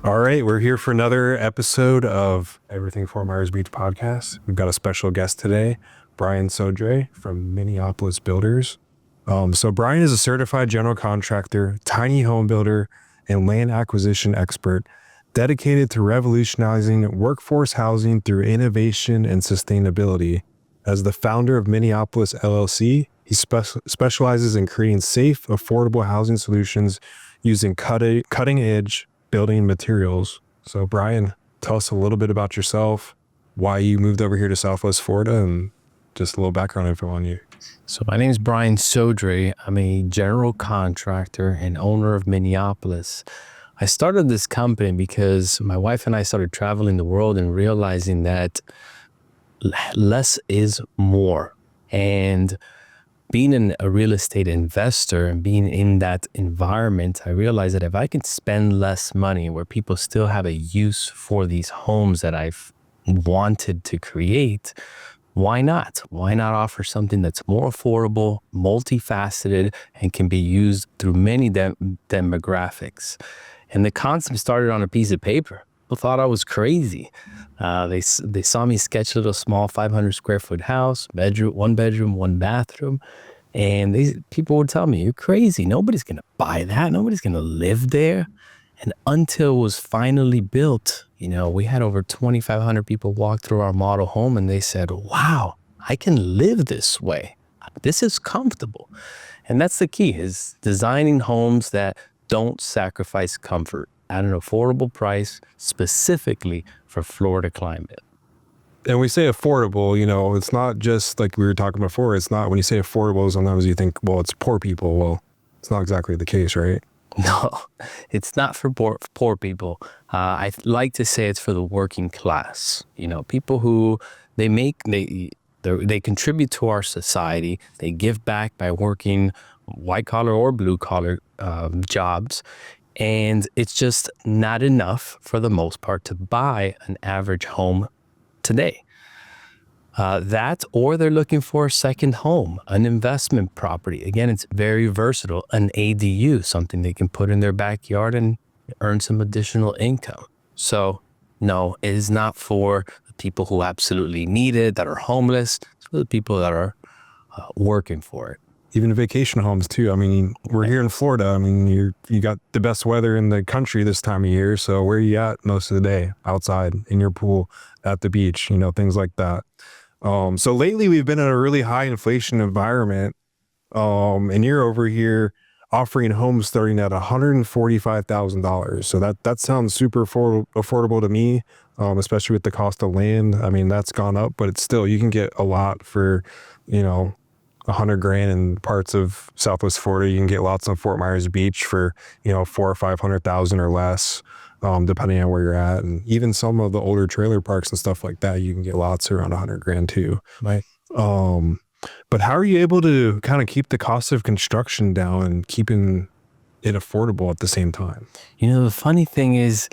All right, we're here for another episode of Everything FMB Podcast. We've got a special guest today, Brian Sodre from Miniopolis Builders. So Brian is a certified general contractor, tiny home builder, and land acquisition expert dedicated to revolutionizing workforce housing through innovation and sustainability. As the founder of Miniopolis LLC, he specializes in creating safe, affordable housing solutions using cutting-edge building materials. So Brian, tell us a little bit about yourself, why you moved over here to Southwest Florida, and just a little background info on you. So my name is Brian Sodre. I'm a general contractor and owner of Miniopolis. I started this company because my wife and I started traveling the world and realizing that less is more. And being a real estate investor and being in that environment, I realized that if I can spend less money where people still have a use for these homes that I've wanted to create, why not? Why not offer something that's more affordable, multifaceted, and can be used through many demographics? And the concept started on a piece of paper. People thought I was crazy. They saw me sketch a little small 500 square foot house, one bedroom, one bathroom. And people would tell me, you're crazy. Nobody's going to buy that. Nobody's going to live there. And until it was finally built, we had over 2,500 people walk through our model home and they said, wow, I can live this way. This is comfortable. And that's the key, is designing homes that don't sacrifice comfort at an affordable price, specifically for Florida climate. And we say affordable, it's not just like we were talking before. It's not, when you say affordable, sometimes you think, well, it's poor people. Well, it's not exactly the case, right? No, it's not for poor people. I like to say it's for the working class. People who they contribute to our society. They give back by working white collar or blue collar jobs. And it's just not enough for the most part to buy an average home today. Or they're looking for a second home, an investment property. Again, it's very versatile, an ADU, something they can put in their backyard and earn some additional income. So no, it is not for the people who absolutely need it, that are homeless. It's for the people that are working for it. Even vacation homes too. I mean, we're here in Florida. I mean, you got the best weather in the country this time of year. So where are you at most of the day? Outside, in your pool, at the beach, things like that. So lately we've been in a really high inflation environment. And you're over here offering homes starting at $145,000. So that sounds super affordable to me, especially with the cost of land. I mean, that's gone up, but it's still, you can get a lot for, $100,000 in parts of Southwest Florida. You can get lots on Fort Myers Beach for, $400,000 or $500,000 or less, depending on where you're at. And even some of the older trailer parks and stuff like that, you can get lots around $100,000 too. Right. But how are you able to kind of keep the cost of construction down and keeping it affordable at the same time? The funny thing is,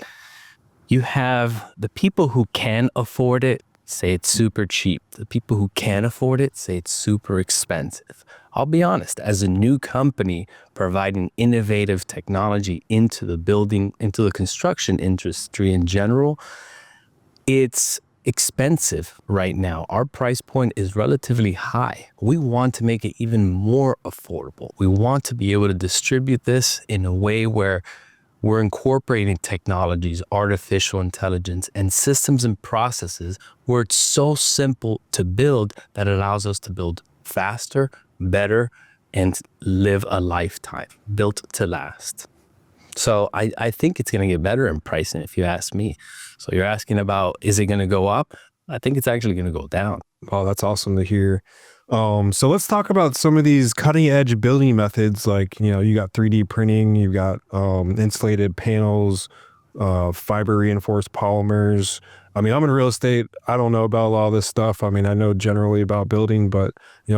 you have the people who can afford it say it's super cheap. The people who can't afford it say it's super expensive. I'll be honest, as a new company providing innovative technology into the construction industry in general, it's expensive right now. Our price point is relatively high. We want to make it even more affordable. We want to be able to distribute this in a way where we're incorporating technologies, artificial intelligence, and systems and processes where it's so simple to build that it allows us to build faster, better, and live a lifetime, built to last. So I think it's going to get better in pricing, if you ask me. So you're asking about, is it going to go up? I think it's actually going to go down. Oh, that's awesome to hear. So let's talk about some of these cutting edge building methods. Like, you got 3D printing, you've got insulated panels, fiber reinforced polymers. I mean, I'm in real estate. I don't know about a lot of this stuff. I mean, I know generally about building, but,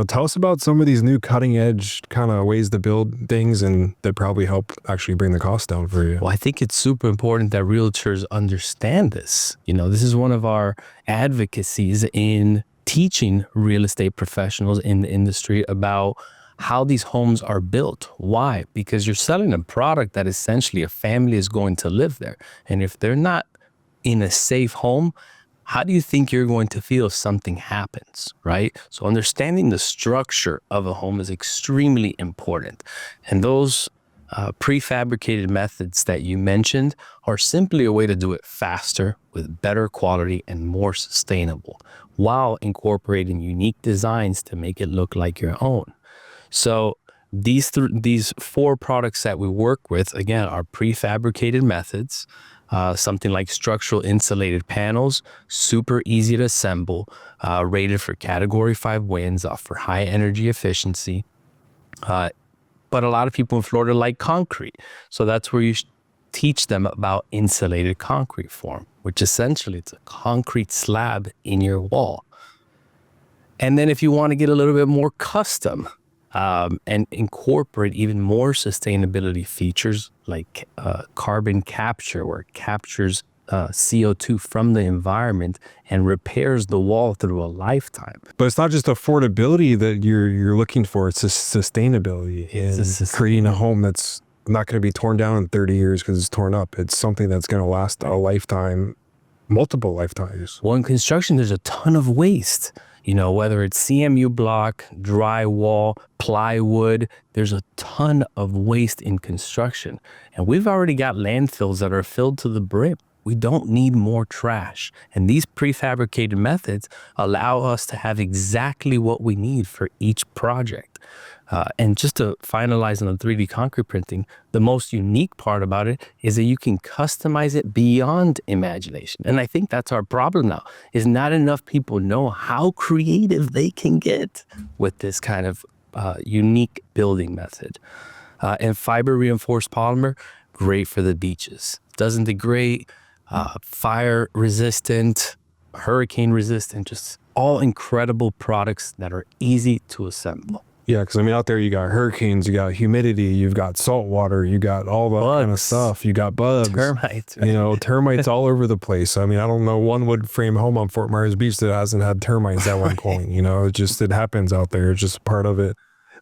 tell us about some of these new cutting edge kind of ways to build things and that probably help actually bring the cost down for you. Well, I think it's super important that realtors understand this. This is one of our advocacies in teaching real estate professionals in the industry about how these homes are built. Why? Because you're selling a product that essentially a family is going to live there. And if they're not in a safe home, how do you think you're going to feel if something happens, right? So understanding the structure of a home is extremely important. And those prefabricated methods that you mentioned are simply a way to do it faster with better quality and more sustainable while incorporating unique designs to make it look like your own. So these four products that we work with, again, are prefabricated methods, something like structural insulated panels, super easy to assemble, rated for Category 5 winds, offer high energy efficiency. But a lot of people in Florida like concrete. So that's where you teach them about insulated concrete form, which essentially it's a concrete slab in your wall. And then if you want to get a little bit more custom and incorporate even more sustainability features like carbon capture, where it captures CO2 from the environment and repairs the wall through a lifetime. But it's not just affordability that you're looking for, it's sustainability and creating a home that's not going to be torn down in 30 years because it's torn up. It's something that's going to last a lifetime, multiple lifetimes. Well, in construction, there's a ton of waste. You know, whether it's CMU block, drywall, plywood, there's a ton of waste in construction. And we've already got landfills that are filled to the brim. We don't need more trash. And these prefabricated methods allow us to have exactly what we need for each project. And just to finalize on the 3D concrete printing, the most unique part about it is that you can customize it beyond imagination. And I think that's our problem now, is not enough people know how creative they can get with this kind of unique building method. And fiber reinforced polymer, great for the beaches. Doesn't degrade, fire resistant, hurricane resistant, just all incredible products that are easy to assemble. Yeah, because I mean, out there you got hurricanes, you got humidity, you've got salt water, you got all that Bugs. kind of stuff. You got bugs, Termites, you know, termites all over the place. I mean, I don't know one wood frame home on Fort Myers Beach that hasn't had termites at one point. You know, it happens out there. It's just part of it.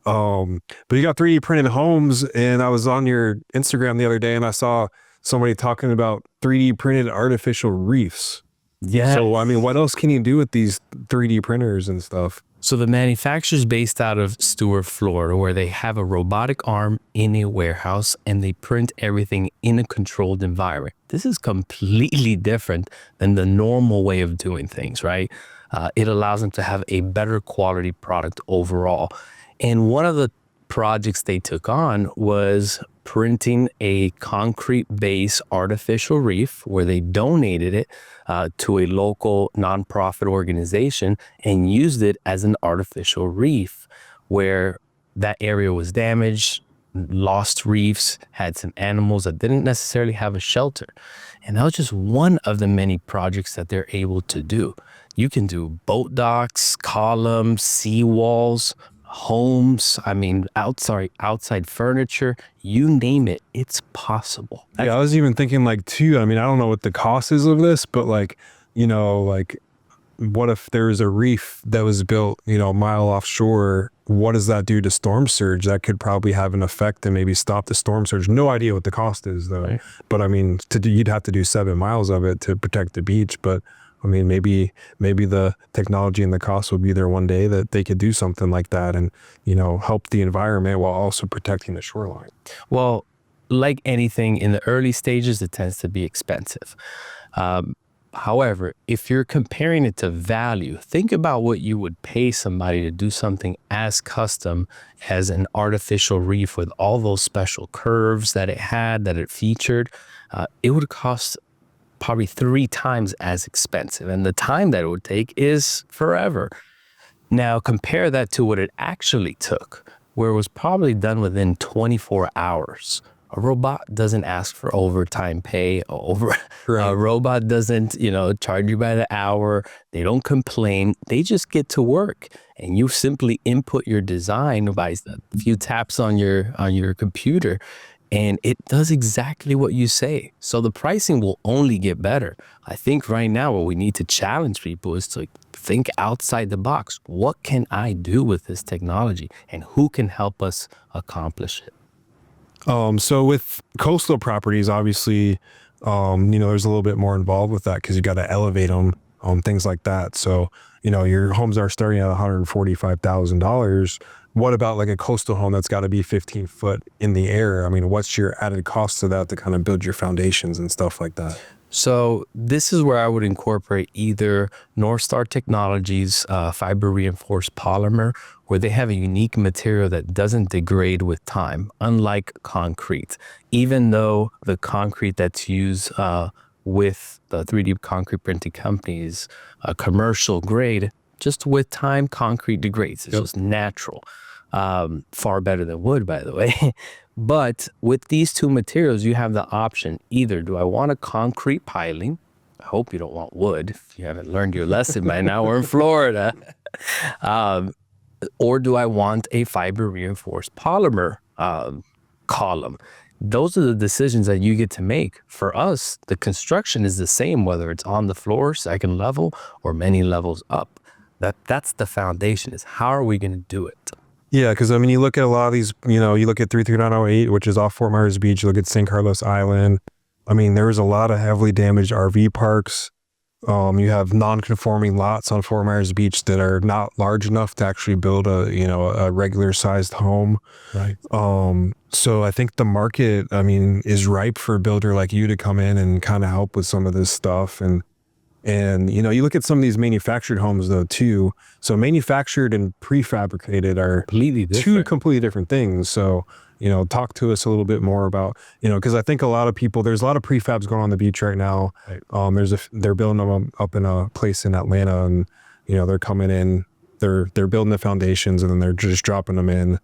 But you got 3D printed homes, and I was on your Instagram the other day, and I saw somebody talking about 3D printed artificial reefs. Yeah. So I mean, what else can you do with these 3D printers and stuff? So the manufacturer's based out of Stuart, Florida, where they have a robotic arm in a warehouse and they print everything in a controlled environment. This is completely different than the normal way of doing things, right? It allows them to have a better quality product overall. And one of the projects they took on was printing a concrete base artificial reef, where they donated it to a local nonprofit organization and used it as an artificial reef, where that area was damaged, lost reefs, had some animals that didn't necessarily have a shelter. And that was just one of the many projects that they're able to do. You can do boat docks, columns, seawalls, homes, I mean, outside furniture, you name it, it's possible. Yeah, I was even thinking like too, I mean, I don't know what the cost is of this, but like, you know, like what if there was a reef that was built, you know, a mile offshore? What does that do to storm surge? That could probably have an effect and maybe stop the storm surge. No idea what the cost is though. Right. But I mean, you'd have to do 7 miles of it to protect the beach. But I mean, maybe the technology and the cost will be there one day that they could do something like that and, you know, help the environment while also protecting the shoreline. Well, like anything in the early stages, it tends to be expensive. However, if you're comparing it to value, think about what you would pay somebody to do something as custom as an artificial reef with all those special curves that it featured. It would cost probably 3 times as expensive, and the time that it would take is forever. Now compare that to what it actually took, where it was probably done within 24 hours. A robot doesn't ask for overtime pay. A robot doesn't, you know, charge you by the hour. They don't complain. They just get to work, and you simply input your design by a few taps on your computer, And it does exactly what you say. So the pricing will only get better. I think right now what we need to challenge people is to think outside the box. What can I do with this technology, and who can help us accomplish it? So with coastal properties, obviously, there's a little bit more involved with that because you got to elevate them, things like that. So, your homes are starting at $145,000. What about like a coastal home that's got to be 15 foot in the air? I mean, what's your added cost to that to kind of build your foundations and stuff like that? So this is where I would incorporate either North Star Technologies fiber reinforced polymer, where they have a unique material that doesn't degrade with time, unlike concrete. Even though the concrete that's used with the 3D concrete printing companies, commercial grade, just with time, concrete degrades. It's just natural. Far better than wood, by the way. But with these two materials, you have the option. Either do I want a concrete piling? I hope you don't want wood if you haven't learned your lesson by now. We're in Florida. Or do I want a fiber reinforced polymer column? Those are the decisions that you get to make. For us, the construction is the same, whether it's on the floor, second level, or many levels up. That's the foundation, is how are we going to do it? Yeah, because I mean, you look at a lot of these, you look at 33908, which is off Fort Myers Beach, you look at San Carlos Island. I mean, there was a lot of heavily damaged RV parks. You have non-conforming lots on Fort Myers Beach that are not large enough to actually build a regular sized home. Right. So I think the market, is ripe for a builder like you to come in and kind of help with some of this stuff. And you look at some of these manufactured homes though too. So manufactured and prefabricated are Completely different. two completely different things. So, talk to us a little bit more about, because I think a lot of people, there's a lot of prefabs going on the beach right now. Right. They're building them up in a place in Atlanta, and, they're coming in, they're building the foundations, and then they're just dropping them in.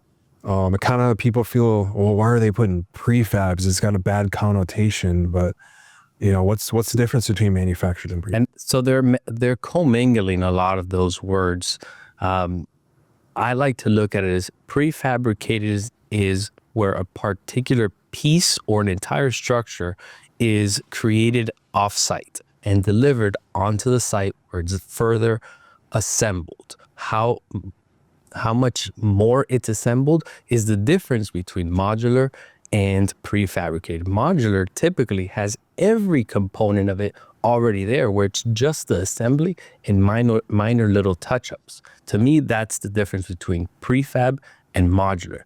It kind of, people feel, well, why are they putting prefabs? It's got a bad connotation, but what's the difference between manufactured and prefab? And so they're commingling a lot of those words. I like to look at it as prefabricated is where a particular piece or an entire structure is created off-site and delivered onto the site where it's further assembled. How much more it's assembled is the difference between modular and prefabricated. Modular typically has every component of it already there, where it's just the assembly and minor little touch-ups. To me, that's the difference between prefab and modular.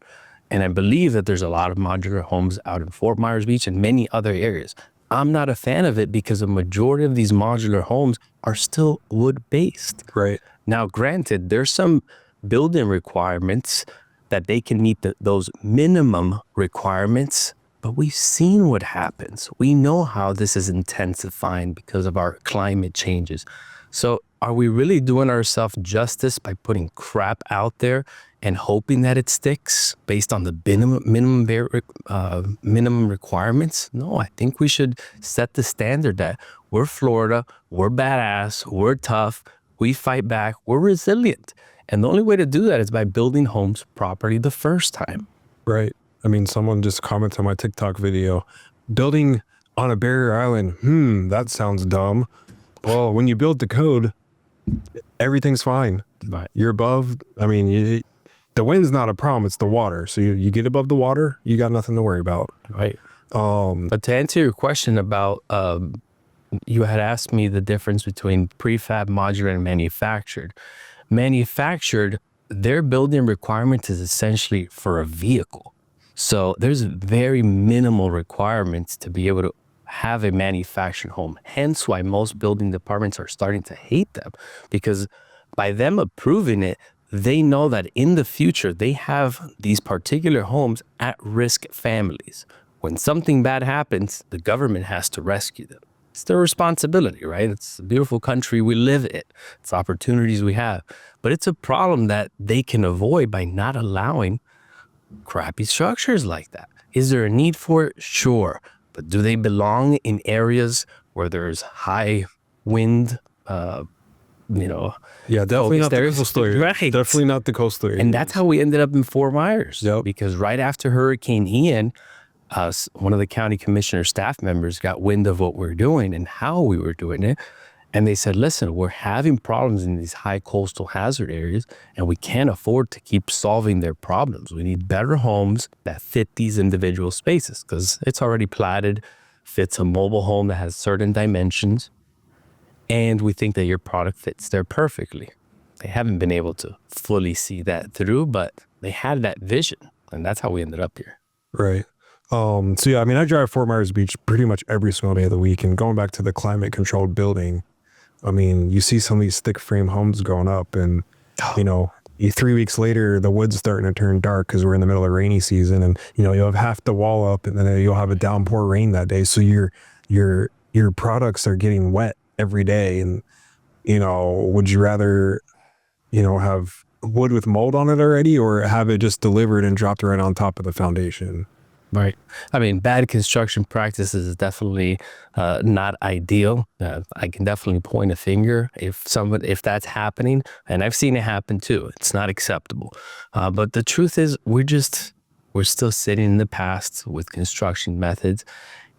And I believe that there's a lot of modular homes out in Fort Myers Beach and many other areas. I'm not a fan of it because a majority of these modular homes are still wood-based. Right. Now, granted, there's some building requirements that they can meet those minimum requirements, but we've seen what happens. We know how this is intensifying because of our climate changes. So are we really doing ourselves justice by putting crap out there and hoping that it sticks based on the minimum requirements? No, I think we should set the standard that we're Florida, we're badass, we're tough, we fight back, we're resilient. And the only way to do that is by building homes properly the first time. Right. Someone just commented on my TikTok video, building on a barrier island. That sounds dumb. Well, when you build the code, everything's fine. Right. You're above. The wind's not a problem. It's the water. So you get above the water, you got nothing to worry about. Right. But to answer your question about, you had asked me the difference between prefab, modular, and manufactured. Manufactured, their building requirement is essentially for a vehicle. So there's very minimal requirements to be able to have a manufactured home. Hence why most building departments are starting to hate them, because by them approving it, they know that in the future, they have these particular homes at-risk families. When something bad happens, the government has to rescue them. It's their responsibility, right? It's a beautiful country we live in. It's opportunities we have. But it's a problem that they can avoid by not allowing crappy structures like that. Is there a need for it? Sure. But do they belong in areas where there's high wind, Yeah, definitely not the coastal area. Right. Definitely not the coastal area. And that's how we ended up in Fort Myers. Yep. Because right after Hurricane Ian, one of the county commissioner staff members got wind of what we're doing and how we were doing it. And they said, listen, we're having problems in these high coastal hazard areas, and we can't afford to keep solving their problems. We need better homes that fit these individual spaces because it's already platted, fits a mobile home that has certain dimensions. And we think that your product fits there perfectly. They haven't been able to fully see that through, but they had that vision. And that's how we ended up here. Right. So yeah, I mean, I drive Fort Myers Beach pretty much every single day of the week. And going back to the climate controlled building, I mean, you see some of these thick frame homes going up and, 3 weeks later, the wood's starting to turn dark because we're in the middle of rainy season, and, you'll have half the wall up and then you'll have a downpour rain that day. So your products are getting wet every day. And, would you rather, have wood with mold on it already or have it just delivered and dropped right on top of the foundation? Right. I mean, bad construction practices is definitely not ideal. I can definitely point a finger if that's happening, and I've seen it happen too. It's not acceptable. But the truth is, we're still sitting in the past with construction methods,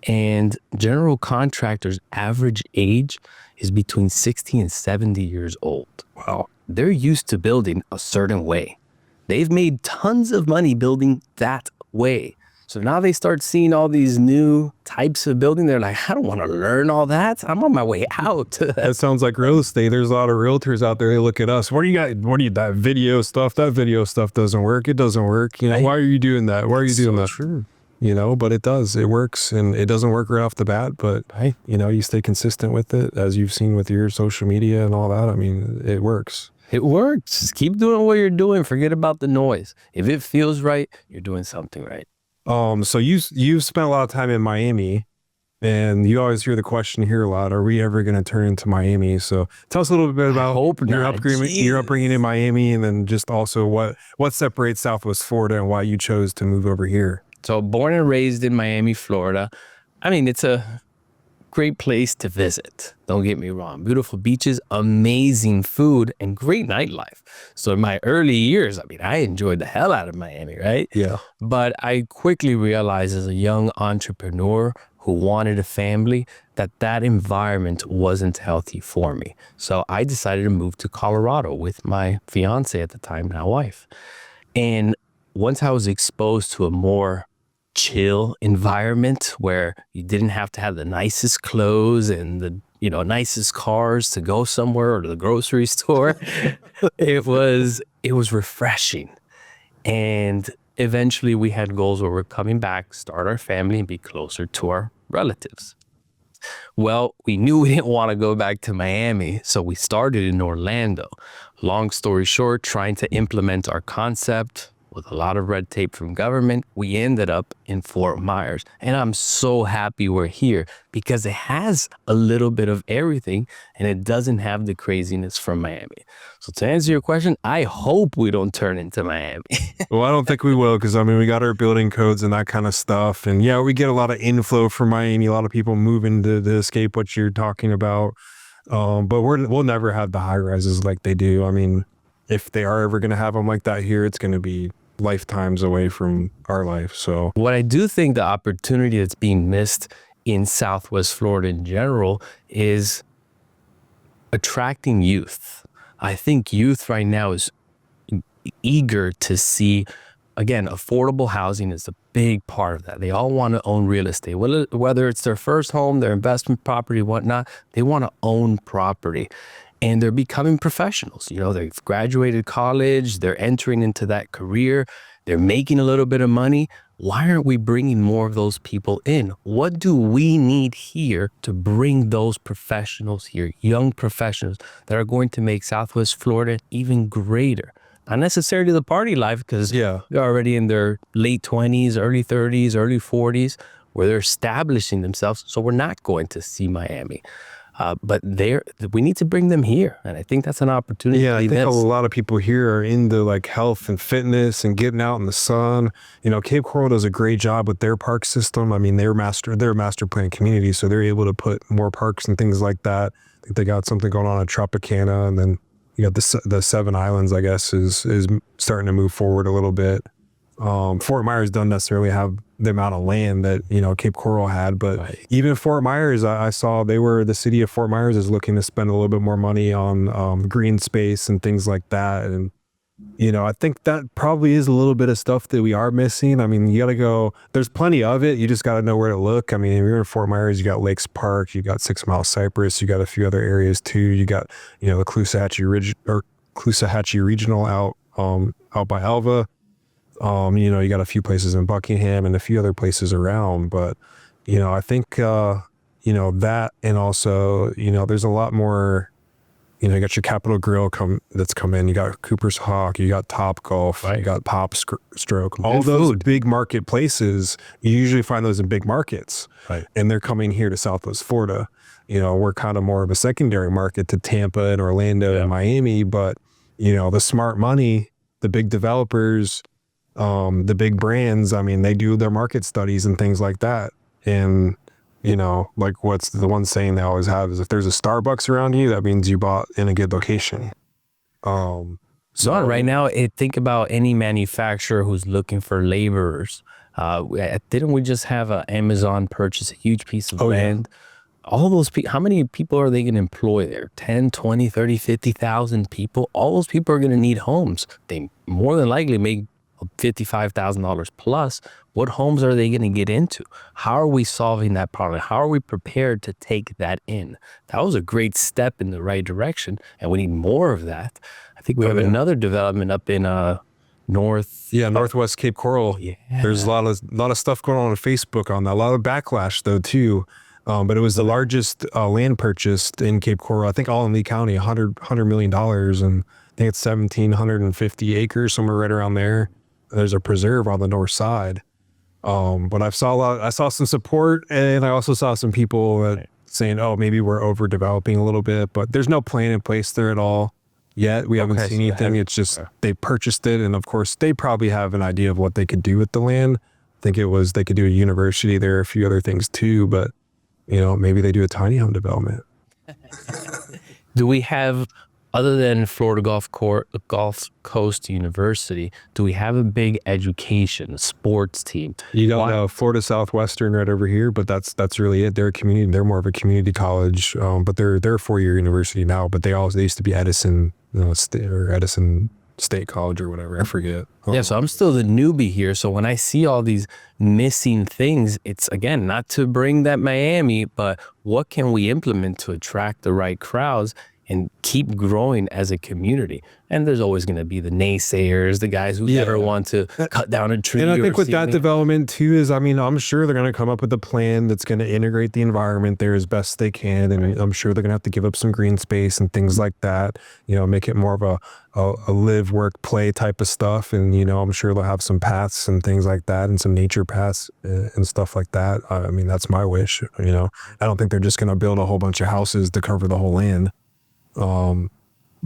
and general contractors' average age is between 60 and 70 years old. Wow. They're used to building a certain way. They've made tons of money building that way. So now they start seeing all these new types of building. They're like, I don't want to learn all that. I'm on my way out. That sounds like real estate. There's a lot of realtors out there. They look at us. What do you got? That video stuff? That video stuff doesn't work. It doesn't work. Why are you doing that? Why are you doing that? True. But it does. It works, and it doesn't work right off the bat. But hey, you stay consistent with it, as you've seen with your social media and all that. I mean, it works. It works. Just keep doing what you're doing. Forget about the noise. If it feels right, you're doing something right. So you've spent a lot of time in Miami, and you always hear the question here a lot: are we ever going to turn into Miami? So tell us a little bit about your upbringing in Miami, and then just also what separates Southwest Florida and why you chose to move over here. So born and raised in Miami, Florida. I mean, it's a great place to visit. Don't get me wrong. Beautiful beaches, amazing food, and great nightlife. So in my early years, I enjoyed the hell out of Miami, right? Yeah. But I quickly realized as a young entrepreneur who wanted a family that environment wasn't healthy for me. So I decided to move to Colorado with my fiance at the time, now wife. And once I was exposed to a more chill environment where you didn't have to have the nicest clothes and the nicest cars to go somewhere or to the grocery store, it was refreshing. And eventually we had goals where we're coming back, start our family, and be closer to our relatives. Well, we knew we didn't want to go back to Miami, so we started in Orlando. Long story short, trying to implement our concept with a lot of red tape from government, we ended up in Fort Myers. And I'm so happy we're here because it has a little bit of everything and it doesn't have the craziness from Miami. So to answer your question, I hope we don't turn into Miami. Well, I don't think we will because, we got our building codes and that kind of stuff. And yeah, we get a lot of inflow from Miami, a lot of people moving to escape what you're talking about. But we'll never have the high rises like they do. If they are ever going to have them like that here, it's going to be lifetimes away from our life. So what I do think the opportunity that's being missed in Southwest Florida in general is attracting youth. I think youth right now is eager to see, again, affordable housing is a big part of that. They all want to own real estate, whether it's their first home, their investment property, whatnot, they want to own property. And they're becoming professionals. They've graduated college, they're entering into that career, they're making a little bit of money. Why aren't we bringing more of those people in? What do we need here to bring those professionals here, young professionals that are going to make Southwest Florida even greater? Not necessarily the party life, because they're already in their late 20s, early 30s, early 40s, where they're establishing themselves. So we're not going to see Miami. But we need to bring them here. And I think that's an opportunity. Yeah, I think a lot of people here are into health and fitness and getting out in the sun. Cape Coral does a great job with their park system. They're a master plan community, so they're able to put more parks and things like that. I think they got something going on at Tropicana, and then you got the Seven Islands, I guess, is starting to move forward a little bit. Fort Myers doesn't necessarily have the amount of land that, Cape Coral had, but even Fort Myers, I saw the city of Fort Myers is looking to spend a little bit more money on green space and things like that. And, I think that probably is a little bit of stuff that we are missing. I mean, you got to go, there's plenty of it. You just got to know where to look. I mean, if you're in Fort Myers, you got Lakes Park, you got 6 Mile Cypress, you got a few other areas too. You got, the Caloosahatchee Regional out by Alva. You got a few places in Buckingham and a few other places around, but, I think, that, and also, there's a lot more, you got your Capital Grill that's come in, you got Cooper's Hawk, you got Top Golf, you got Pop Stroke, all those big market places. You usually find those in big markets, and they're coming here to Southwest Florida. We're kind of more of a secondary market to Tampa and Orlando and Miami, but, the smart money, the big developers, the big brands, I mean, they do their market studies and things like that. And, like what's the one saying they always have is if there's a Starbucks around you, that means you bought in a good location. So right now, think about any manufacturer who's looking for laborers. Didn't we just have Amazon purchase a huge piece of land? All those people, how many people are they going to employ there? 10, 20, 30, 50,000 people? All those people are going to need homes. They more than likely make $55,000 plus. What homes are they going to get into? How are we solving that problem? How are we prepared to take that in? That was a great step in the right direction, and we need more of that. I think we have another development up in Northwest Cape Coral. There's a lot of stuff going on Facebook on that. A lot of backlash though too. But it was the largest land purchased in Cape Coral. I think all in Lee County, $100 million, and I think it's 1,750 acres, somewhere right around there. There's a preserve on the north side. But I saw some support, and I also saw some people saying, oh, maybe we're overdeveloping a little bit, but there's no plan in place there at all yet. We haven't seen anything. It's just they purchased it, and of course they probably have an idea of what they could do with the land. I think it was they could do a university there, a few other things too, but maybe they do a tiny home development. Do we have, other than Florida Gulf Coast University, do we have a big education, sports team? You don't know Florida Southwestern right over here, but that's really it. They're a community. They're more of a community college, but they're a 4-year university now. But they used to be Edison, Edison State College or whatever. I forget. Yeah, so I'm still the newbie here. So when I see all these missing things, it's again not to bring that Miami, but what can we implement to attract the right crowds and keep growing as a community? And there's always going to be the naysayers, the guys who never want to cut down a tree. And I think with that development too is, I mean, I'm sure they're going to come up with a plan that's going to integrate the environment there as best they can. And I'm sure they're going to have to give up some green space and things like that, make it more of a live, work, play type of stuff. And, I'm sure they'll have some paths and things like that and some nature paths and stuff like that. I mean, that's my wish, I don't think they're just going to build a whole bunch of houses to cover the whole land.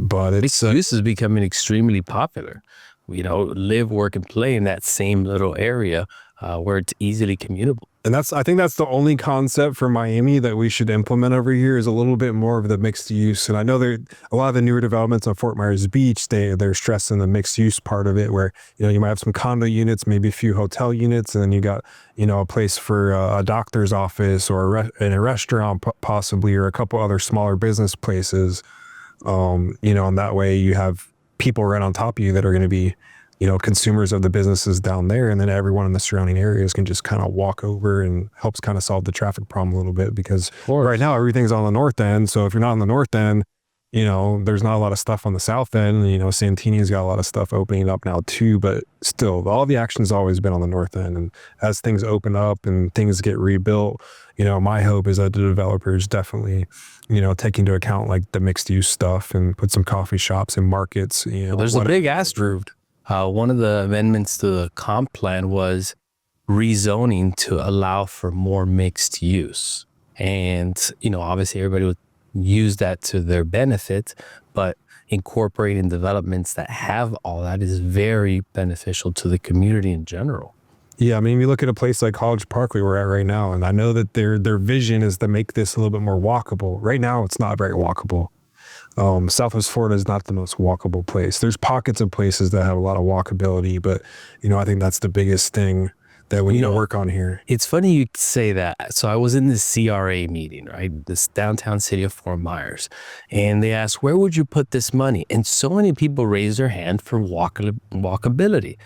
But mixed use is becoming extremely popular. Live, work, and play in that same little area where it's easily commutable. And I think that's the only concept for Miami that we should implement over here is a little bit more of the mixed use. And I know a lot of the newer developments on Fort Myers Beach, they're stressing the mixed use part of it where, you might have some condo units, maybe a few hotel units, and then you got, a place for a doctor's office or a restaurant possibly, or a couple other smaller business places. And that way you have people right on top of you that are going to be, consumers of the businesses down there. And then everyone in the surrounding areas can just kind of walk over and helps kind of solve the traffic problem a little bit because right now everything's on the north end. So if you're not on the north end, there's not a lot of stuff on the south end. Santini's got a lot of stuff opening up now too, but still all the action's always been on the north end. And as things open up and things get rebuilt, my hope is that the developers definitely, take into account like the mixed use stuff and put some coffee shops and markets. There's a big asterisk. One of the amendments to the comp plan was rezoning to allow for more mixed use. And, obviously everybody would use that to their benefit, but incorporating developments that have all that is very beneficial to the community in general. Yeah, I mean, you look at a place like College Park where we're at right now, and I know that their vision is to make this a little bit more walkable. Right now, it's not very walkable. Southwest Florida is not the most walkable place. There's pockets of places that have a lot of walkability, but I think that's the biggest thing that we need to work on here. It's funny you say that. So I was in this CRA meeting, right? This downtown city of Fort Myers. And they asked, where would you put this money? And so many people raised their hand for walkability.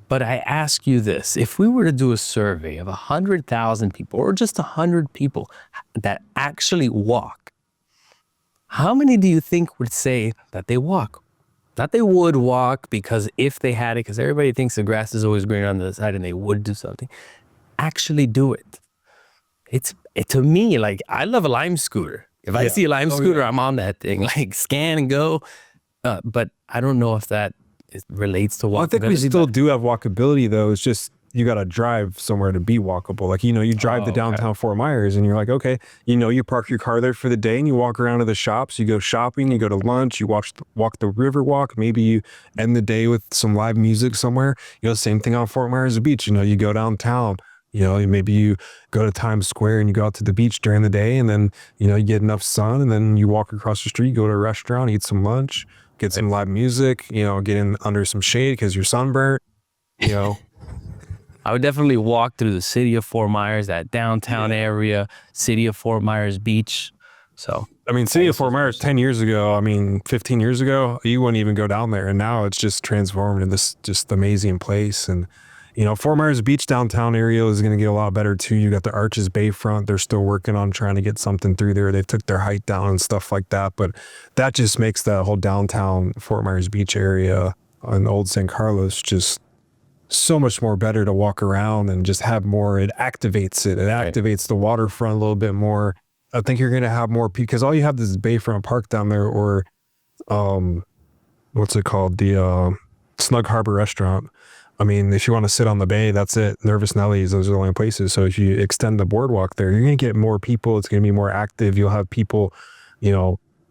But I ask you this, if we were to do a survey of 100,000 people or just 100 people that actually walk, how many do you think would say that they walk? Not they would walk because if they had it, because everybody thinks the grass is always greener on the other side and they would do something. Actually do it. To me, like, I love a Lime scooter. If I see a Lime scooter, I'm on that thing, like scan and go. But I don't know if that relates to walkability. Well, I think we still do have walkability, though. It's just you got to drive somewhere to be walkable. Like, you drive to downtown Fort Myers and you're like, okay, you park your car there for the day and you walk around to the shops, you go shopping, you go to lunch, you walk the river walk. Maybe you end the day with some live music somewhere. Same thing on Fort Myers Beach. You go downtown, maybe you go to Times Square and you go out to the beach during the day and then, you get enough sun and then you walk across the street, go to a restaurant, eat some lunch, get some live music, get in under some shade because you're sunburnt, I would definitely walk through the city of Fort Myers, that downtown area, city of Fort Myers Beach. So, city of Fort Myers 10 years ago, 15 years ago, you wouldn't even go down there. And now it's just transformed into this just amazing place. And, Fort Myers Beach downtown area is going to get a lot better too. You got the Arches Bayfront. They're still working on trying to get something through there. They took their height down and stuff like that. But that just makes the whole downtown Fort Myers Beach area and Old San Carlos just so much more better to walk around and just have more. It activates it. It activates the waterfront a little bit more. I think you're going to have more people because all you have is Bayfront Park down there or, what's it called? The Snug Harbor Restaurant. If you want to sit on the bay, that's it. Nervous Nellies, those are the only places. So if you extend the boardwalk there, you're going to get more people. It's going to be more active. You'll have people,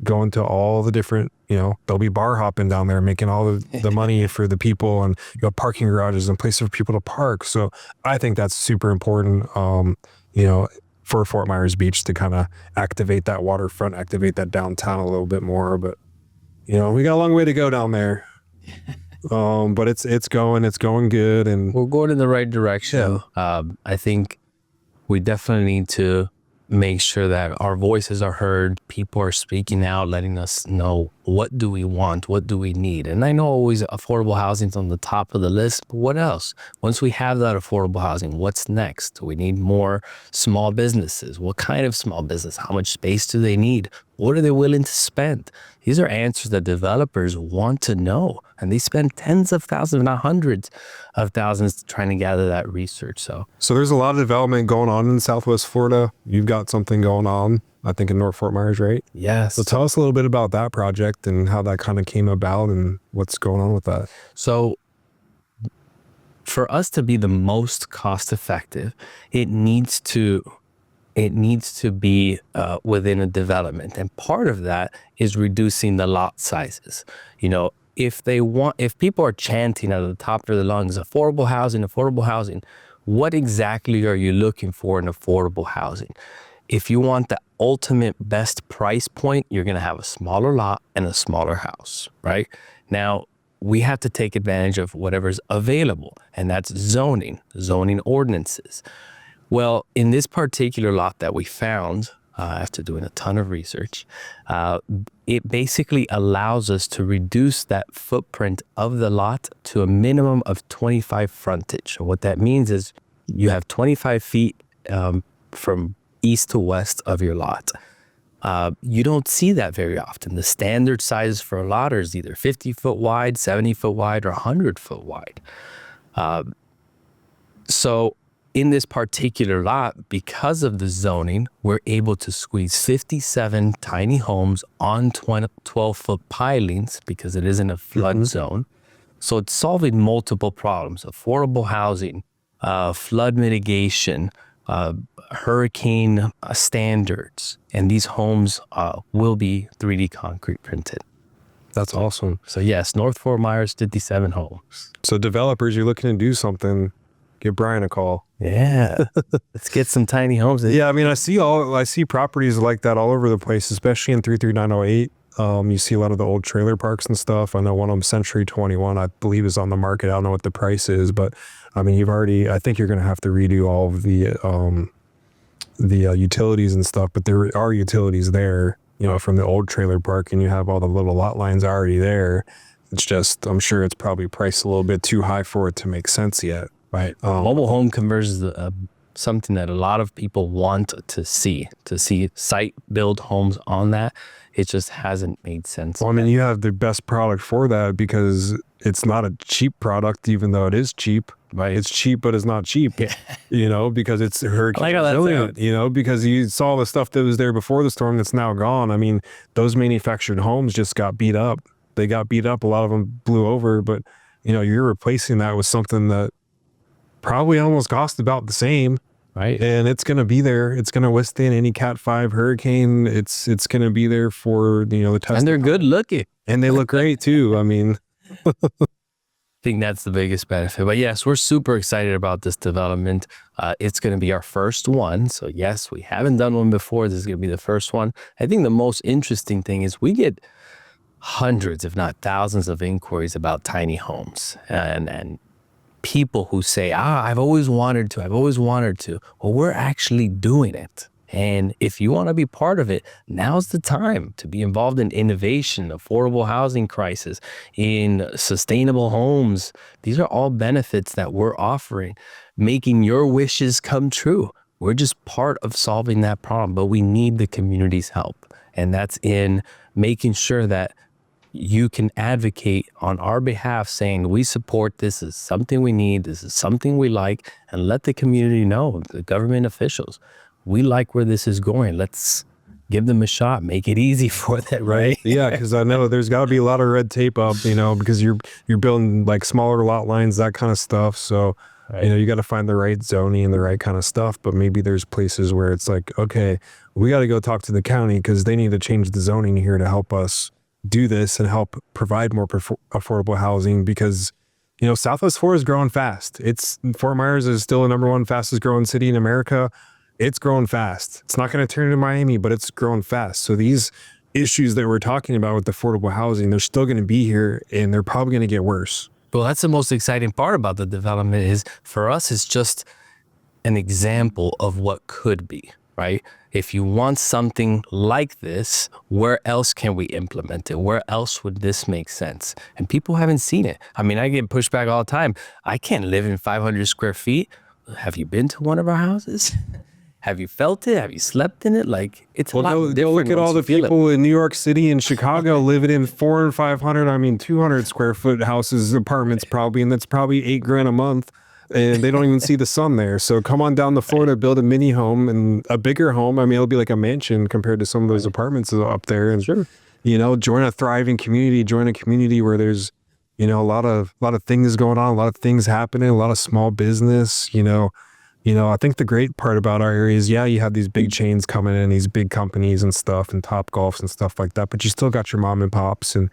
going to all the different, they'll be bar hopping down there, making all the money for the people, and you have parking garages and places for people to park. So I think that's super important, for Fort Myers Beach to kind of activate that waterfront, activate that downtown a little bit more. But, we got a long way to go down there. But it's going good, and we're going in the right direction. I think we definitely need to make sure that our voices are heard. People are speaking out, letting us know what do we want, what do we need. And I know always affordable housing's on the top of the list, but what else? Once we have that affordable housing, what's next? We need more small businesses. What kind of small business? How much space do they need? What are they willing to spend? These are answers that developers want to know, and they spend tens of thousands, if not hundreds of thousands, trying to gather that research. So there's a lot of development going on in Southwest Florida. You've got something going on, I think, in North Fort Myers, right? Yes. So tell us a little bit about that project and how that kind of came about and what's going on with that. So for us to be the most cost effective, it needs to be within a development. And part of that is reducing the lot sizes. If people are chanting at the top of their lungs, affordable housing, what exactly are you looking for in affordable housing? If you want the ultimate best price point, you're going to have a smaller lot and a smaller house, right? Now, we have to take advantage of whatever's available, and that's zoning ordinances. Well, in this particular lot that we found, after doing a ton of research, it basically allows us to reduce that footprint of the lot to a minimum of 25 frontage. So what that means is you have 25 feet from east to west of your lot. You don't see that very often. The standard size for a lot is either 50 foot wide, 70 foot wide, or 100 foot wide. So in this particular lot, because of the zoning, we're able to squeeze 57 tiny homes on 12-foot pilings because it isn't a flood zone. So it's solving multiple problems: affordable housing, flood mitigation, hurricane standards, and these homes will be 3D concrete printed. That's awesome. So yes, North Fort Myers, 57 homes. So developers, you're looking to do something, give Brian a call. Yeah, let's get some tiny homes. Yeah, I see properties like that all over the place, especially in 33908. You see a lot of the old trailer parks and stuff. I know one of them, Century 21, I believe is on the market. I don't know what the price is, but I mean, I think you're going to have to redo all of the utilities and stuff, but there are utilities there, from the old trailer park, and you have all the little lot lines already there. It's just, I'm sure it's probably priced a little bit too high for it to make sense yet. Right. Mobile home conversions is something that a lot of people want to see site build homes on that. It just hasn't made sense. Well, I mean, you have the best product for that because it's not a cheap product, even though it is cheap. Right. It's cheap, but it's not cheap, because it's hurricane resilient, because you saw the stuff that was there before the storm that's now gone. I mean, those manufactured homes just got beat up. They got beat up. A lot of them blew over, but, you're replacing that with something that probably almost cost about the same. Right. And it's going to be there. It's going to withstand any Cat 5 hurricane. It's going to be there for, the test. And they're good looking. And they look great too. I mean, I think that's the biggest benefit. But yes, we're super excited about this development. It's going to be our first one. So yes, we haven't done one before. This is going to be the first one. I think the most interesting thing is we get hundreds, if not thousands of inquiries about tiny homes and people who say, I've always wanted to. Well, we're actually doing it. And if you want to be part of it, now's the time to be involved in innovation, affordable housing crisis, in sustainable homes. These are all benefits that we're offering, making your wishes come true. We're just part of solving that problem, but we need the community's help. And that's in making sure that you can advocate on our behalf, saying we support this is something we need, this is something we like, and let the community know, the government officials, we like where this is going. Let's give them a shot, make it easy for them, right? Yeah, because I know there's got to be a lot of red tape up, because you're building like smaller lot lines, that kind of stuff. So, right. You got to find the right zoning and the right kind of stuff. But maybe there's places where it's like, okay, we got to go talk to the county because they need to change the zoning here to help us do this and help provide more affordable housing, because Southwest Florida is growing fast. Fort Myers is still the number one fastest growing city in America. It's growing fast. It's not going to turn into Miami, but it's growing fast. So these issues that we're talking about with affordable housing, they're still going to be here, and they're probably going to get worse. Well, that's the most exciting part about the development is, for us, it's just an example of what could be, right? If you want something like this, where else can we implement it? Where else would this make sense? And people haven't seen it. I mean, I get pushback all the time. I can't live in 500 square feet. Have you been to one of our houses? Have you felt it? Have you slept in it? Like, it's a lot different. Look at all the people in New York City and Chicago living in 400 and 500, 200 square foot houses, apartments probably, and that's probably $8,000 a month. And they don't even see the sun there. So come on down to Florida, build a mini home and a bigger home. I mean, it'll be like a mansion compared to some of those apartments up there. And sure, join a thriving community, join a community where there's, a lot of things going on, a lot of things happening, a lot of small business, I think the great part about our area is, you have these big chains coming in, these big companies and stuff, and Topgolfs and stuff like that, but you still got your mom and pops and,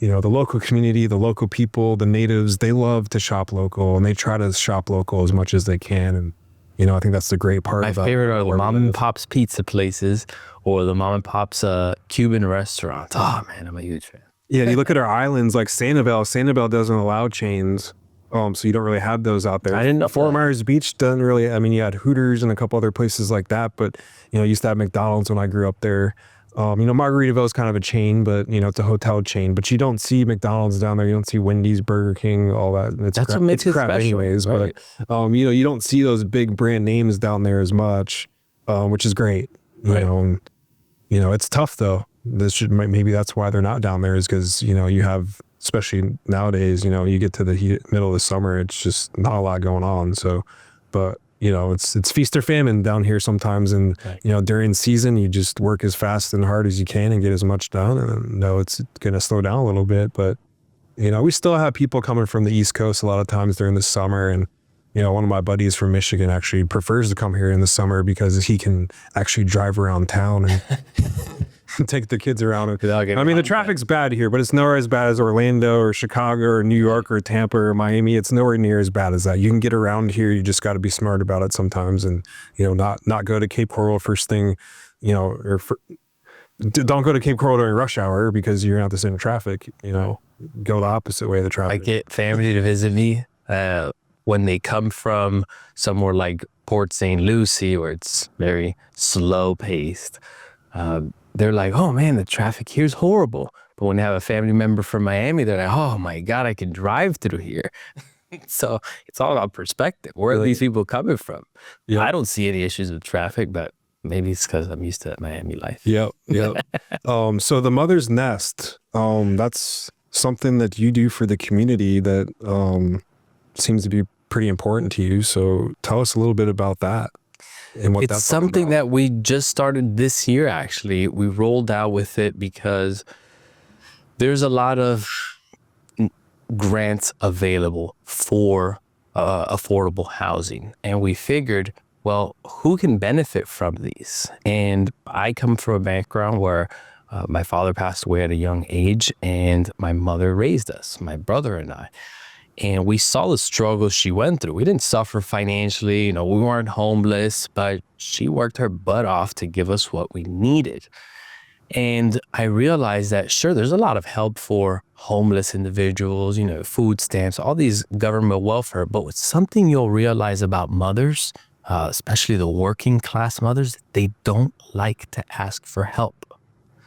the local community, the local people, the natives, they love to shop local, and they try to shop local as much as they can. And, I think that's the great part. My favorite are the mom and pop's pizza places or the mom and pop's Cuban restaurants. Oh man, I'm a huge fan. Yeah, you look at our islands like Sanibel. Sanibel doesn't allow chains. So you don't really have those out there. I didn't know. Fort Myers Beach doesn't really, you had Hooters and a couple other places like that, but, used to have McDonald's when I grew up there. Margaritaville is kind of a chain, but, it's a hotel chain, but you don't see McDonald's down there. You don't see Wendy's, Burger King, all that. That's what makes it crap special. Anyways, right. But, you don't see those big brand names down there as much, which is great. It's tough though. Maybe that's why they're not down there, is because, you have, especially nowadays, you get to the middle of the summer, it's just not a lot going on. So, but it's feast or famine down here sometimes. And, right. During season, you just work as fast and hard as you can and get as much done. And it's going to slow down a little bit, but, we still have people coming from the East Coast a lot of times during the summer. And, one of my buddies from Michigan actually prefers to come here in the summer because he can actually drive around town and take the kids around. The traffic's bad here, but it's nowhere as bad as Orlando or Chicago or New York or Tampa or Miami. It's nowhere near as bad as that. You can get around here. You just got to be smart about it sometimes, and not go to Cape Coral first thing, don't go to Cape Coral during rush hour because you're not the same traffic, go the opposite way of the I traffic. get family to visit me when they come from somewhere like Port St. Lucie, where it's very slow paced. They're like, oh man, the traffic here's horrible. But when they have a family member from Miami, they're like, oh my God, I can drive through here. So it's all about perspective. Where are these people coming from? Yep. I don't see any issues with traffic, but maybe it's because I'm used to Miami life. Yep. So the Mother's Nest, that's something that you do for the community that seems to be pretty important to you. So tell us a little bit about that. And what it's something that we just started this year, actually. We rolled out with it because there's a lot of grants available for affordable housing. And we figured, well, who can benefit from these? And I come from a background where my father passed away at a young age and my mother raised us, my brother and I. And we saw the struggles she went through. We didn't suffer financially, we weren't homeless, but she worked her butt off to give us what we needed. And I realized that, sure, there's a lot of help for homeless individuals, food stamps, all these government welfare. But what's something you'll realize about mothers, especially the working class mothers, they don't like to ask for help.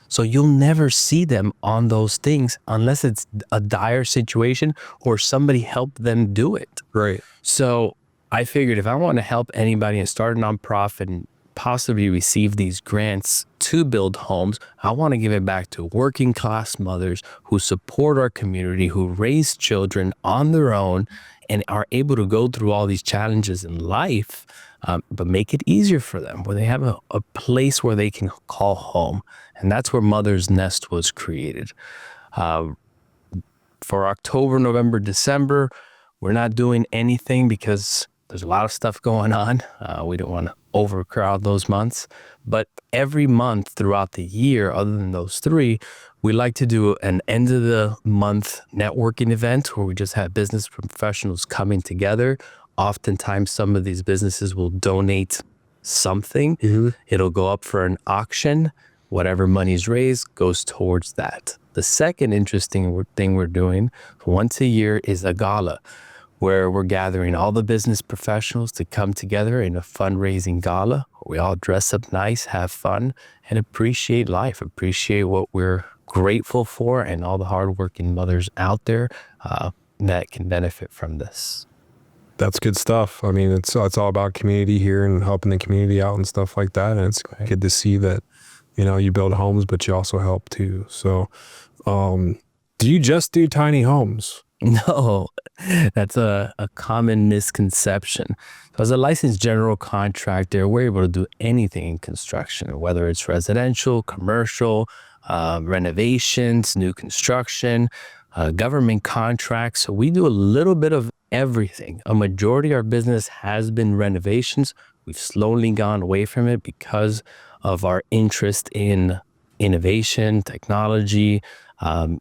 So you'll never see them on those things unless it's a dire situation or somebody helped them do it. Right. So I figured if I want to help anybody and start a nonprofit and possibly receive these grants to build homes, I want to give it back to working class mothers who support our community, who raise children on their own and are able to go through all these challenges in life, but make it easier for them, where they have a place where they can call home. And that's where Mother's Nest was created. For October, November, December, we're not doing anything because there's a lot of stuff going on. We don't want to overcrowd those months. But every month throughout the year, other than those three, we like to do an end of the month networking event where we just have business professionals coming together. Oftentimes, some of these businesses will donate something. Mm-hmm. It'll go up for an auction. Whatever money's raised goes towards that. The second interesting thing we're doing once a year is a gala, where we're gathering all the business professionals to come together in a fundraising gala. We all dress up nice, have fun, and appreciate life, appreciate what we're grateful for and all the hardworking mothers out there that can benefit from this. That's good stuff. I mean, it's all about community here and helping the community out and stuff like that. And it's good to see that, you build homes, but you also help too. So, do you just do tiny homes? No, that's a common misconception. So as a licensed general contractor, we're able to do anything in construction, whether it's residential, commercial, renovations, new construction, government contracts. So we do a little bit of everything. A majority of our business has been renovations. We've slowly gone away from it because of our interest in innovation, technology,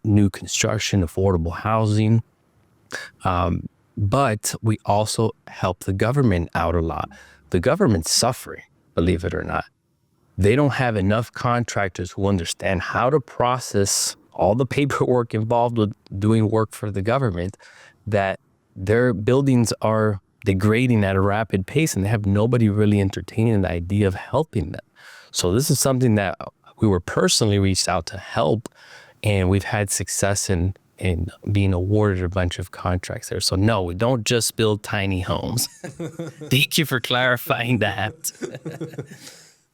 new construction, affordable housing. But we also help the government out a lot. The government's suffering, believe it or not. They don't have enough contractors who understand how to process all the paperwork involved with doing work for the government, that their buildings are degrading at a rapid pace and they have nobody really entertaining the idea of helping them. So this is something that we were personally reached out to help, and we've had success in being awarded a bunch of contracts there. So no, we don't just build tiny homes. Thank you for clarifying that.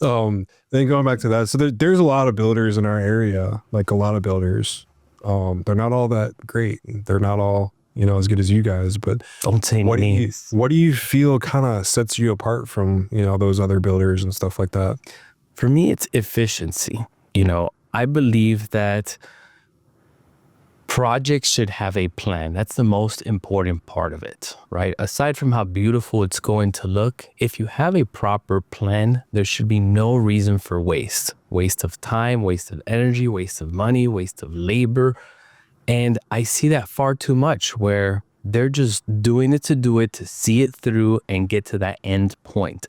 Then going back to that, so there's a lot of builders in our area, like a lot of builders. They're not all that great. They're not all, as good as you guys, but don't say names. What do you feel kind of sets you apart from, those other builders and stuff like that? For me, it's efficiency. I believe that projects should have a plan. That's the most important part of it, right? Aside from how beautiful it's going to look, if you have a proper plan, there should be no reason for waste. Waste of time, waste of energy, waste of money, waste of labor. And I see that far too much, where they're just doing it, to see it through and get to that end point.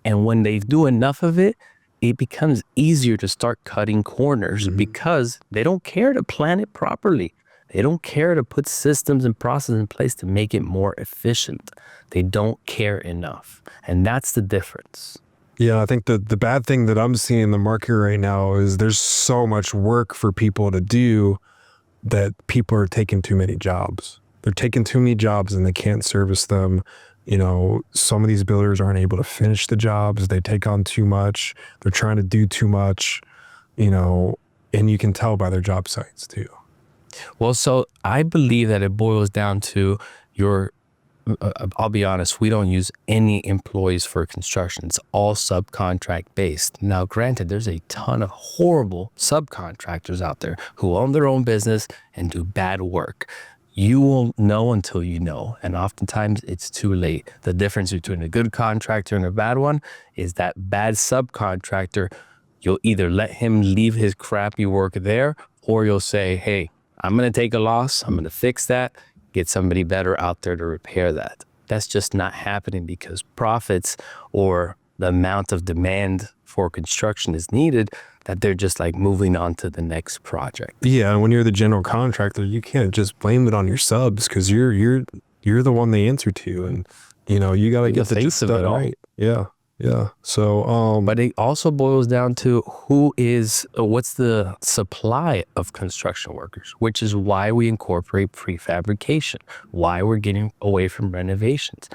And when they do enough of it, it becomes easier to start cutting corners because they don't care to plan it properly. They don't care to put systems and processes in place to make it more efficient. They don't care enough. And that's the difference. Yeah, I think the bad thing that I'm seeing in the market right now is there's so much work for people to do that people are taking too many jobs. They're taking too many jobs and they can't service them. You know, some of these builders aren't able to finish the jobs. They take on too much. They're trying to do too much, you know, and you can tell by their job sites too. Well, so I believe that it boils down to your, I'll be honest, we don't use any employees for construction. It's all subcontract based. Now, granted, there's a ton of horrible subcontractors out there who own their own business and do bad work. You won't know until you know, and oftentimes it's too late. The difference between a good contractor and a bad one is that bad subcontractor, you'll either let him leave his crappy work there, or you'll say, hey, I'm going to take a loss. I'm going to fix that, get somebody better out there to repair that. That's just not happening because profits or the amount of demand for construction is needed that they're just like moving on to the next project. Yeah, and when you're the general contractor, you can't just blame it on your subs because you're the one they answer to, and you know you got to get the face of it all. Right. Yeah. So, but it also boils down to what's the supply of construction workers, which is why we incorporate prefabrication, why we're getting away from renovations,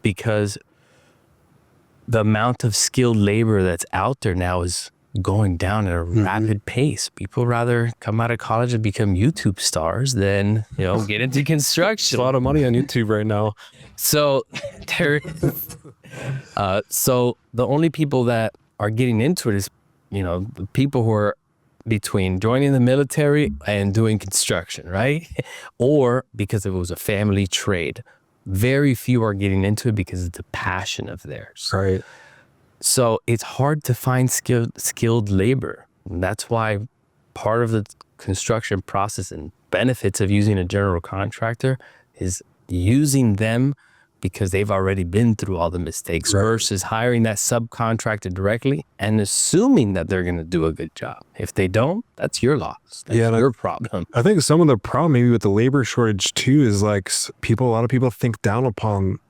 because the amount of skilled labor that's out there now is going down at a rapid pace. People rather come out of college and become YouTube stars than, you know, get into construction. a lot of money on YouTube right now. So so the only people that are getting into it is, you know, the people who are between joining the military and doing construction, right? Or because it was a family trade. Very few are getting into it because it's a passion of theirs. Right. So it's hard to find skilled labor. And that's why part of the construction process and benefits of using a general contractor is using them because they've already been through all the mistakes versus hiring that subcontractor directly and assuming that they're going to do a good job. If they don't, that's your loss. That's your problem. I think some of the problem maybe with the labor shortage too is like a lot of people think down upon,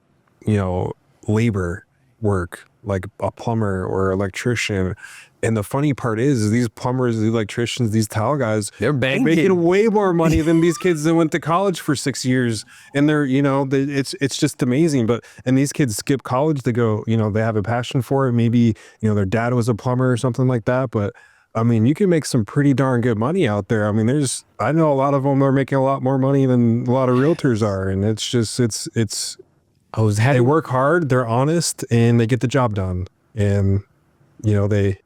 you know, labor work, like a plumber or electrician. And the funny part is these plumbers, the electricians, these tile guys, they're making way more money than these kids that went to college for 6 years. And they're, you know, it's just amazing. And these kids skip college to go, you know, they have a passion for it. Maybe, you know, their dad was a plumber or something like that. But I mean, you can make some pretty darn good money out there. I mean, I know a lot of them are making a lot more money than a lot of realtors are. And it's just, they work hard, they're honest, and they get the job done. And, you know, they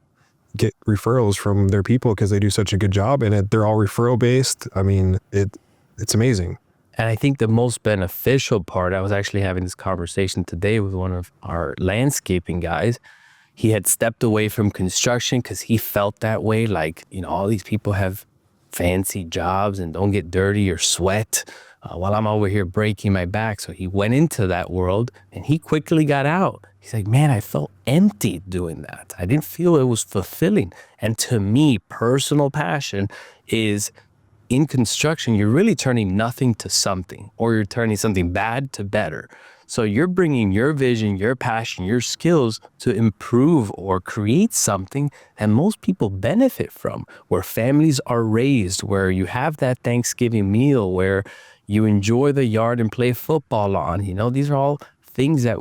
get referrals from their people because they do such a good job, and they're all referral based. I mean, it's amazing. And I think the most beneficial part, I was actually having this conversation today with one of our landscaping guys. He had stepped away from construction because he felt that way. Like, you know, all these people have fancy jobs and don't get dirty or sweat while I'm over here breaking my back. So he went into that world and he quickly got out. He's like, man, I felt empty doing that. I didn't feel it was fulfilling. And to me, personal passion is in construction, you're really turning nothing to something, or you're turning something bad to better. So you're bringing your vision, your passion, your skills to improve or create something that most people benefit from, where families are raised, where you have that Thanksgiving meal, where you enjoy the yard and play football on. You know, these are all things that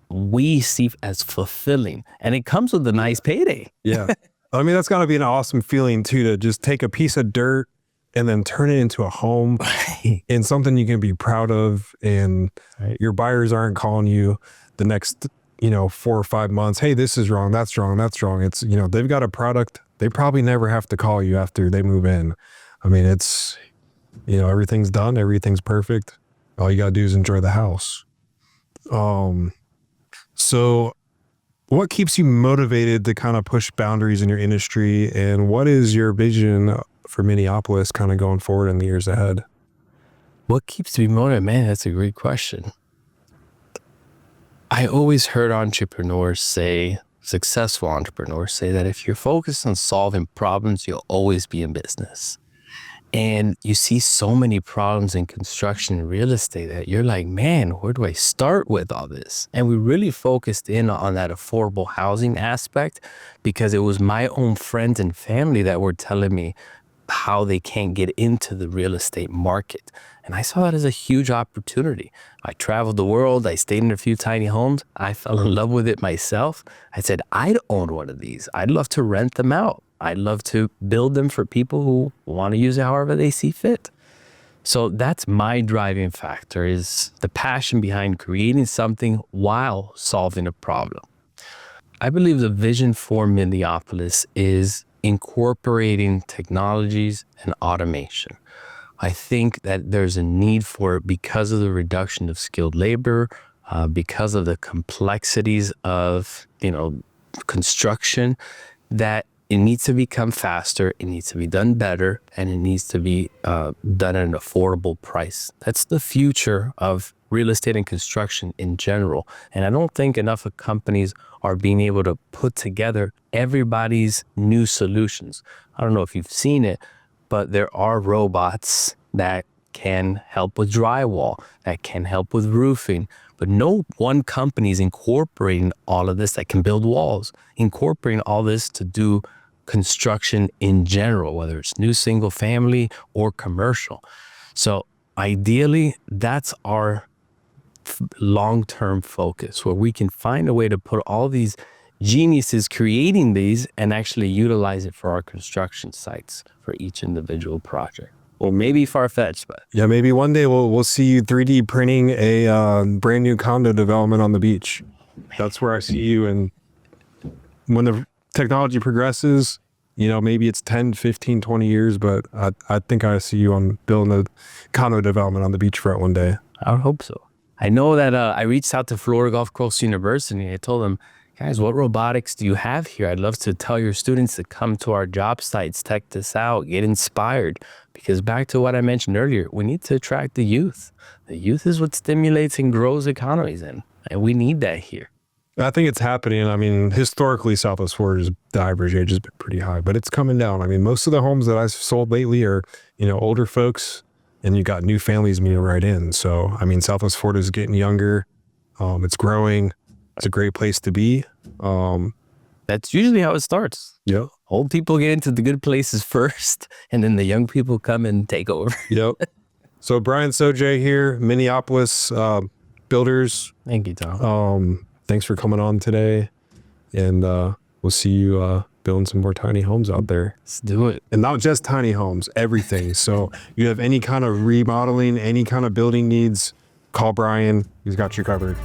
we see as fulfilling, and it comes with a nice payday. Yeah. I mean, that's gotta be an awesome feeling too, to just take a piece of dirt and then turn it into a home and something you can be proud of. And your buyers aren't calling you the next, 4 or 5 months. Hey, this is wrong. That's wrong. That's wrong. It's, they've got a product. They probably never have to call you after they move in. I mean, it's, everything's done. Everything's perfect. All you got to do is enjoy the house. So what keeps you motivated to kind of push boundaries in your industry, and what is your vision for Miniopolis kind of going forward in the years ahead? What keeps me motivated? Man, that's a great question. I always heard entrepreneurs say successful entrepreneurs say that if you're focused on solving problems, you'll always be in business. And you see so many problems in construction and real estate that you're like, man, where do I start with all this? And we really focused in on that affordable housing aspect because it was my own friends and family that were telling me how they can't get into the real estate market. And I saw that as a huge opportunity. I traveled the world. I stayed in a few tiny homes. I fell in love with it myself. I said, I'd own one of these. I'd love to rent them out. I'd love to build them for people who want to use it however they see fit. So that's my driving factor, is the passion behind creating something while solving a problem. I believe the vision for Miniopolis is incorporating technologies and automation. I think that there's a need for it because of the reduction of skilled labor, because of the complexities of, construction, that it needs to become faster, it needs to be done better, and it needs to be done at an affordable price. That's the future of real estate and construction in general. And I don't think enough of companies are being able to put together everybody's new solutions. I don't know if you've seen it, but there are robots that can help with drywall, that can help with roofing. But no one company is incorporating all of this that can build walls, incorporating all this to do construction in general, whether it's new single family or commercial. So ideally, that's our long-term focus, where we can find a way to put all these geniuses creating these and actually utilize it for our construction sites for each individual project. Or maybe far-fetched, but Yeah, maybe one day we'll see you 3D printing a brand new condo development on the beach. That's where I see you. And when the technology progresses, maybe it's 10, 15, 20 years, but I think I see you on building a condo development on the beachfront one day. I would hope so. I know that I reached out to Florida Gulf Coast University. I told them, guys, what robotics do you have here? I'd love to tell your students to come to our job sites, check this out, get inspired. Because back to what I mentioned earlier, we need to attract the youth. The youth is what stimulates and grows economies, and we need that here. I think it's happening. I mean, historically, Southwest Florida's the average age has been pretty high, but it's coming down. I mean, most of the homes that I've sold lately are, older folks, and you got new families moving right in. So, I mean, Southwest Florida is getting younger. It's growing. It's a great place to be. That's usually how it starts. Yep. Old people get into the good places first, and then the young people come and take over. Yep. So Brian Sodre here, Miniopolis Builders. Thank you, Tom. Thanks for coming on today, and we'll see you building some more tiny homes out there. Let's do it. And not just tiny homes, everything. So you have any kind of remodeling, any kind of building needs, call Brian. He's got you covered.